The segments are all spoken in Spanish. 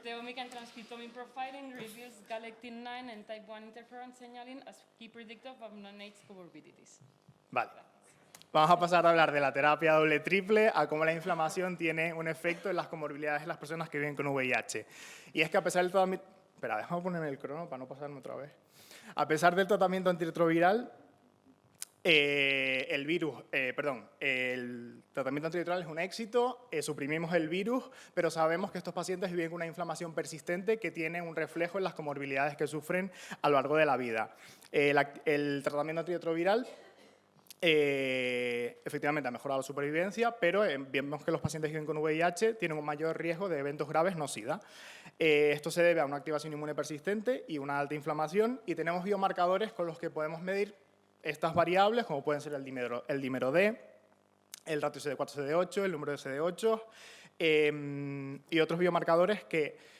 proteomic and transcriptomic profiling reveals galectin-9 and type 1 interferon signaling as key predictor of neonates comorbidities. Vale. Vamos a pasar a hablar de la terapia doble-triple, a cómo la inflamación tiene un efecto en las comorbilidades de las personas que viven con VIH. Y es que a pesar del tratamiento... Espera, déjame ponerme el crono para no pasarme otra vez. A pesar del tratamiento antirretroviral, el tratamiento antirretroviral es un éxito, suprimimos el virus, pero sabemos que estos pacientes viven con una inflamación persistente que tiene un reflejo en las comorbilidades que sufren a lo largo de la vida. El tratamiento antirretroviral efectivamente ha mejorado la supervivencia, pero vemos que los pacientes que viven con VIH tienen un mayor riesgo de eventos graves no SIDA. Esto se debe a una activación inmune persistente y una alta inflamación, y tenemos biomarcadores con los que podemos medir estas variables, como pueden ser el dímero D, el ratio CD4-CD8, el número de CD8 y otros biomarcadores que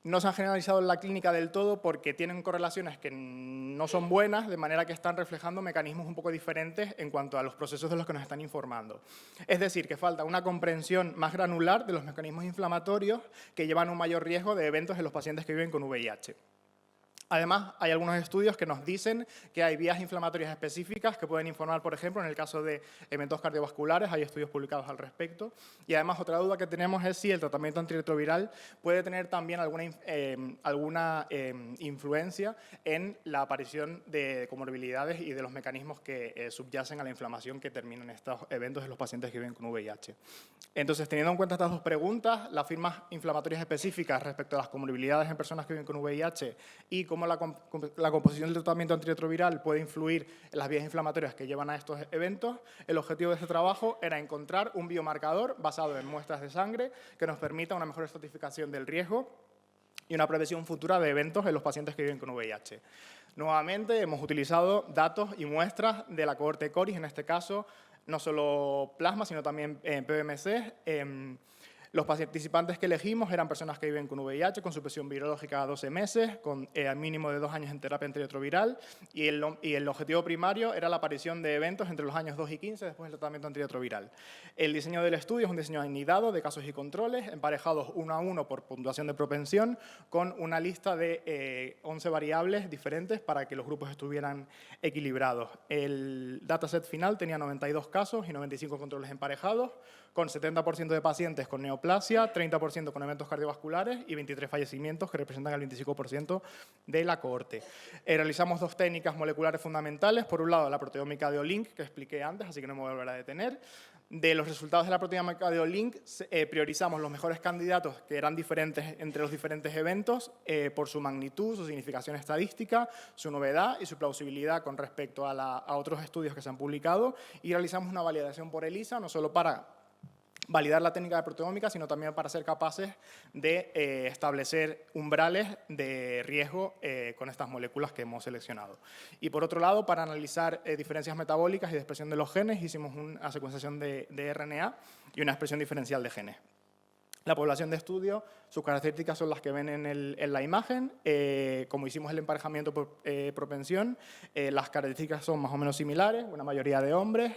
no se han generalizado en la clínica del todo porque tienen correlaciones que no son buenas, de manera que están reflejando mecanismos un poco diferentes en cuanto a los procesos de los que nos están informando. Es decir, que falta una comprensión más granular de los mecanismos inflamatorios que llevan un mayor riesgo de eventos en los pacientes que viven con VIH. Además, hay algunos estudios que nos dicen que hay vías inflamatorias específicas que pueden informar, por ejemplo, en el caso de eventos cardiovasculares, hay estudios publicados al respecto. Y además, otra duda que tenemos es si el tratamiento antirretroviral puede tener también alguna influencia en la aparición de comorbilidades y de los mecanismos que subyacen a la inflamación que terminan estos eventos en los pacientes que viven con VIH. Entonces, teniendo en cuenta estas dos preguntas, las firmas inflamatorias específicas respecto a las comorbilidades en personas que viven con VIH y cómo la composición del tratamiento antirretroviral puede influir en las vías inflamatorias que llevan a estos eventos, el objetivo de este trabajo era encontrar un biomarcador basado en muestras de sangre que nos permita una mejor estratificación del riesgo y una prevención futura de eventos en los pacientes que viven con VIH. Nuevamente, hemos utilizado datos y muestras de la cohorte CORIS, en este caso, no solo plasma, sino también PBMC. Los participantes que elegimos eran personas que viven con VIH, con supresión virológica a 12 meses, con al mínimo de 2 años en terapia antirretroviral, y el objetivo primario era la aparición de eventos entre los años 2 y 15 después del tratamiento antirretroviral. El diseño del estudio es un diseño anidado de casos y controles, emparejados 1 a 1 por puntuación de propensión, con una lista de 11 variables diferentes para que los grupos estuvieran equilibrados. El dataset final tenía 92 casos y 95 controles emparejados, con 70% de pacientes con neoplasia, 30% con eventos cardiovasculares y 23 fallecimientos, que representan el 25% de la cohorte. Realizamos 2 técnicas moleculares fundamentales. Por un lado, la proteómica de Olink, que expliqué antes, así que no me voy a volver a detener. De los resultados de la proteómica de Olink, priorizamos los mejores candidatos que eran diferentes entre los diferentes eventos por su magnitud, su significación estadística, su novedad y su plausibilidad con respecto a otros estudios que se han publicado, y realizamos una validación por ELISA, no solo para validar la técnica de proteómica, sino también para ser capaces de establecer umbrales de riesgo con estas moléculas que hemos seleccionado. Y por otro lado, para analizar diferencias metabólicas y de expresión de los genes, hicimos una secuenciación de RNA y una expresión diferencial de genes. La población de estudio, sus características son las que ven en la imagen. Como hicimos el emparejamiento por propensión, las características son más o menos similares, una mayoría de hombres,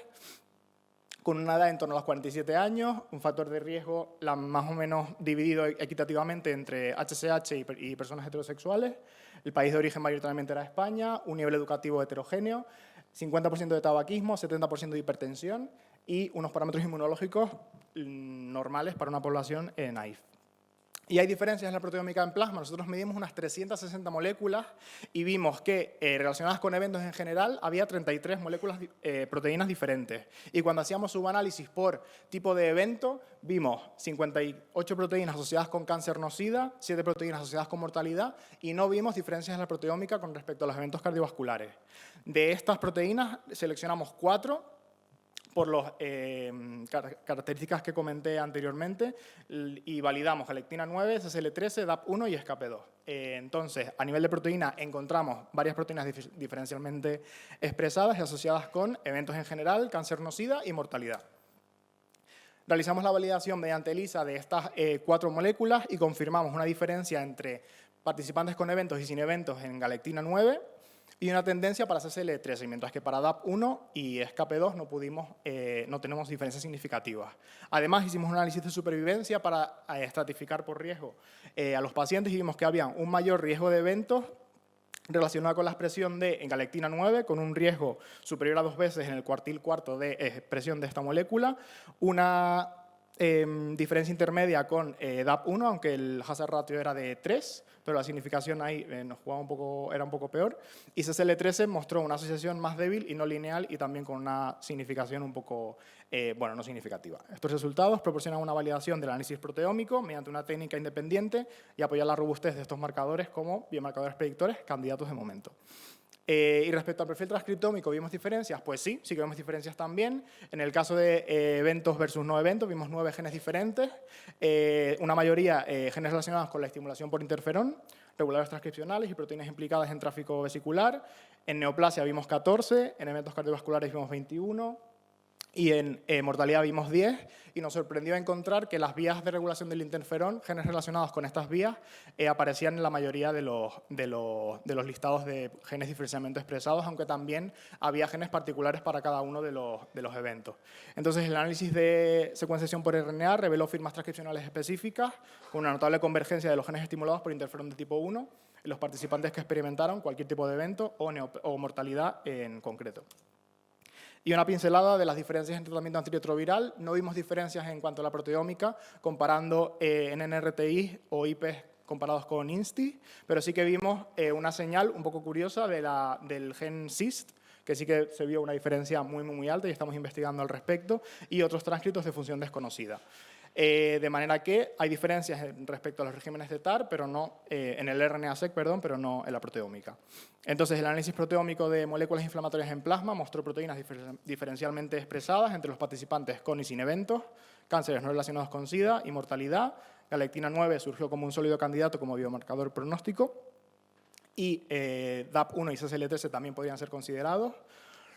con una edad en torno a los 47 años, un factor de riesgo más o menos dividido equitativamente entre HSH y personas heterosexuales. El país de origen mayoritariamente era España, un nivel educativo heterogéneo, 50% de tabaquismo, 70% de hipertensión y unos parámetros inmunológicos normales para una población naif. Y hay diferencias en la proteómica en plasma. Nosotros medimos unas 360 moléculas y vimos que relacionadas con eventos en general había 33 proteínas diferentes. Y cuando hacíamos subanálisis por tipo de evento, vimos 58 proteínas asociadas con cáncer no SIDA, 7 proteínas asociadas con mortalidad y no vimos diferencias en la proteómica con respecto a los eventos cardiovasculares. De estas proteínas seleccionamos 4 por las características que comenté anteriormente y validamos galectina-9, CCL13, DAP1 y SCAP2. Entonces, a nivel de proteína encontramos varias proteínas diferencialmente expresadas y asociadas con eventos en general, cáncer no SIDA y mortalidad. Realizamos la validación mediante ELISA de estas 4 moléculas y confirmamos una diferencia entre participantes con eventos y sin eventos en galectina-9, y una tendencia para CCL13, mientras que para DAP1 y SCAPE2 no tenemos diferencias significativas. Además, hicimos un análisis de supervivencia para estratificar por riesgo a los pacientes y vimos que había un mayor riesgo de eventos relacionado con la expresión de galectina 9, con un riesgo superior a 2 veces en el cuartil cuarto de expresión de esta molécula, una diferencia intermedia con DAP1, aunque el hazard ratio era de 3, pero la significación ahí era un poco peor, y CCL13 mostró una asociación más débil y no lineal y también con una significación un poco, no significativa. Estos resultados proporcionan una validación del análisis proteómico mediante una técnica independiente y apoyar la robustez de estos marcadores como biomarcadores predictores candidatos de momento. Y respecto al perfil transcriptómico, ¿vimos diferencias? Pues sí, sí que vemos diferencias también. En el caso de eventos versus no eventos, vimos 9 genes diferentes, una mayoría genes relacionados con la estimulación por interferón, reguladores transcripcionales y proteínas implicadas en tráfico vesicular. En neoplasia vimos 14, en eventos cardiovasculares vimos 21, y en mortalidad vimos 10, y nos sorprendió encontrar que las vías de regulación del interferón, genes relacionados con estas vías, aparecían en la mayoría de los listados de genes diferencialmente expresados, aunque también había genes particulares para cada uno de los eventos. Entonces, el análisis de secuenciación por RNA reveló firmas transcripcionales específicas con una notable convergencia de los genes estimulados por interferón de tipo 1 en los participantes que experimentaron cualquier tipo de evento o mortalidad en concreto. Y una pincelada de las diferencias entre tratamiento antirretroviral. No vimos diferencias en cuanto a la proteómica comparando NNRTI o IPES comparados con INSTI, pero sí que vimos una señal un poco curiosa del gen CIST, que sí que se vio una diferencia muy alta y estamos investigando al respecto, y otros transcritos de función desconocida. De manera que hay diferencias respecto a los regímenes de TAR, pero no en el RNA-seq, pero no en la proteómica. Entonces, el análisis proteómico de moléculas inflamatorias en plasma mostró proteínas diferencialmente expresadas entre los participantes con y sin eventos, cánceres no relacionados con SIDA y mortalidad. Galectina 9 surgió como un sólido candidato como biomarcador pronóstico y DAP1 y CCL13 también podrían ser considerados.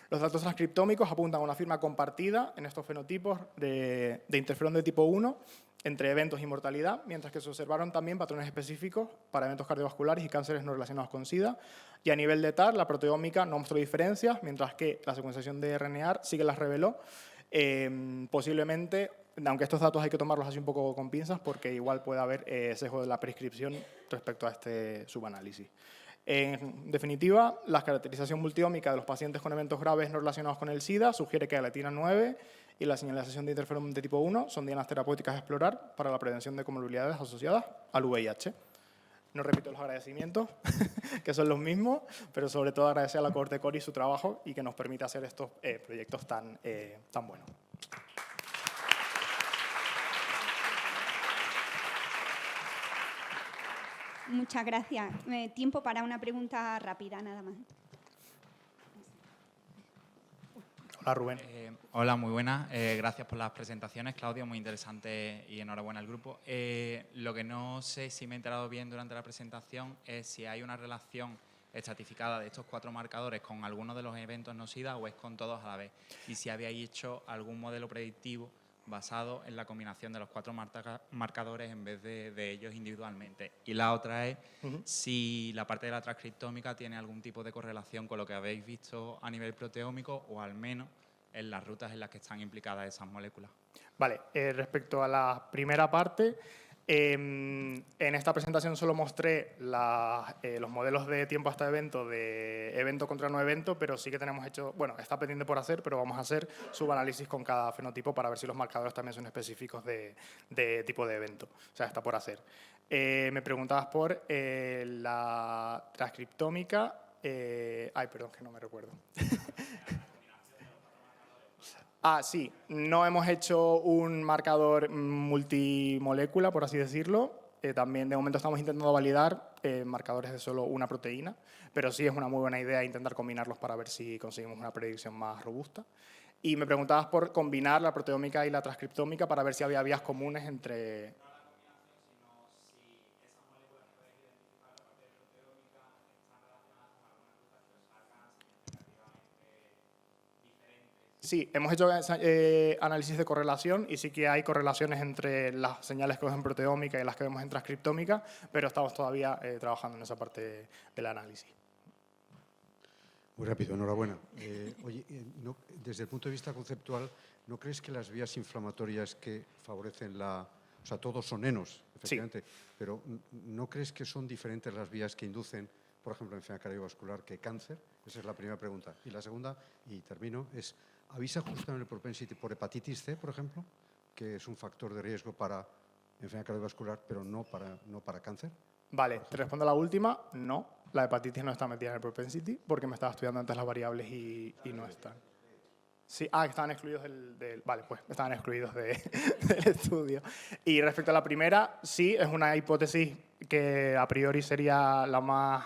Los datos transcriptómicos apuntan a una firma compartida en estos fenotipos de interferón de tipo 1 entre eventos y mortalidad, mientras que se observaron también patrones específicos para eventos cardiovasculares y cánceres no relacionados con SIDA. Y a nivel de TAR, la proteómica no mostró diferencias, mientras que la secuenciación de RNA sí que las reveló. Posiblemente, aunque estos datos hay que tomarlos así un poco con pinzas, porque igual puede haber sesgo de la prescripción respecto a este subanálisis. En definitiva, la caracterización multiómica de los pacientes con eventos graves no relacionados con el SIDA sugiere que la galectina 9 y la señalización de interferón de tipo 1 son dianas terapéuticas a explorar para la prevención de comorbilidades asociadas al VIH. No repito los agradecimientos, que son los mismos, pero sobre todo agradecer a la cohorte CORI su trabajo y que nos permite hacer estos proyectos tan buenos. Muchas gracias. Tiempo para una pregunta rápida, nada más. Hola, Rubén. Hola, muy buenas. Gracias por las presentaciones, Claudio, muy interesante y enhorabuena al grupo. Lo que no sé si me he enterado bien durante la presentación es si hay una relación estratificada de estos 4 marcadores con alguno de los eventos no SIDA o es con todos a la vez. Y si habíais hecho algún modelo predictivo basado en la combinación de los 4 marcadores en vez de ellos individualmente. Y la otra es si la parte de la transcriptómica tiene algún tipo de correlación con lo que habéis visto a nivel proteómico o al menos en las rutas en las que están implicadas esas moléculas. Vale, respecto a la primera parte, en esta presentación solo mostré los modelos de tiempo hasta evento, de evento contra no evento, pero sí que tenemos hecho, bueno, está pendiente por hacer, pero vamos a hacer subanálisis con cada fenotipo para ver si los marcadores también son específicos de tipo de evento. O sea, está por hacer. Me preguntabas por la transcriptómica. Perdón, que no me recuerdo. Sí, no hemos hecho un marcador multimolécula, por así decirlo. También de momento estamos intentando validar marcadores de solo una proteína, pero sí es una muy buena idea intentar combinarlos para ver si conseguimos una predicción más robusta. Y me preguntabas por combinar la proteómica y la transcriptómica para ver si había vías comunes entre... Sí, hemos hecho análisis de correlación y sí que hay correlaciones entre las señales que vemos en proteómica y las que vemos en transcriptómica, pero estamos todavía trabajando en esa parte del análisis. Muy rápido, enhorabuena. Oye, desde el punto de vista conceptual, ¿no crees que las vías inflamatorias que favorecen o sea, todos son enos, efectivamente, pero ¿no crees que son diferentes las vías que inducen, por ejemplo, enfermedad cardiovascular que cáncer? Esa es la primera pregunta. Y la segunda, y termino, es, ¿habéis ajustado el propensity por hepatitis C, por ejemplo, que es un factor de riesgo para enfermedad cardiovascular, pero no para cáncer? Vale, te respondo a la última. No, la hepatitis no está metida en el propensity porque me estaba estudiando antes las variables y no están. Sí, estaban excluidos vale, pues estaban excluidos del estudio. Y respecto a la primera, sí, es una hipótesis que a priori sería la más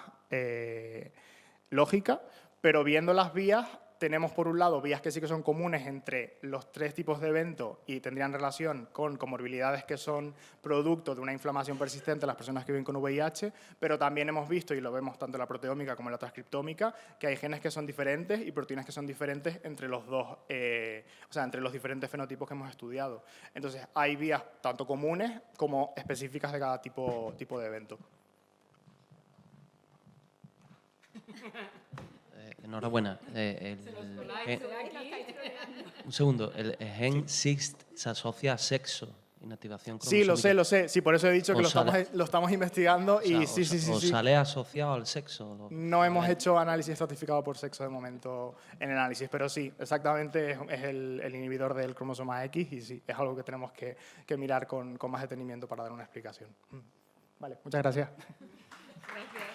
lógica, pero viendo las vías, tenemos por un lado vías que sí que son comunes entre los tres tipos de eventos y tendrían relación con comorbilidades que son producto de una inflamación persistente en las personas que viven con VIH, pero también hemos visto, y lo vemos tanto en la proteómica como en la transcriptómica, que hay genes que son diferentes y proteínas que son diferentes entre los dos, o sea, entre los diferentes fenotipos que hemos estudiado. Entonces, hay vías tanto comunes como específicas de cada tipo de evento. Enhorabuena. Un segundo, el gen SIXT se asocia a sexo, inactivación cromosómica. Sí, lo sé. Sí, por eso he dicho que Os lo estamos investigando y O sea, sí. ¿Os sale asociado al sexo? No hemos hecho análisis estratificado por sexo de momento en el análisis, pero sí, exactamente es el inhibidor del cromosoma X y sí, es algo que tenemos que mirar con más detenimiento para dar una explicación. Vale, muchas gracias. Gracias.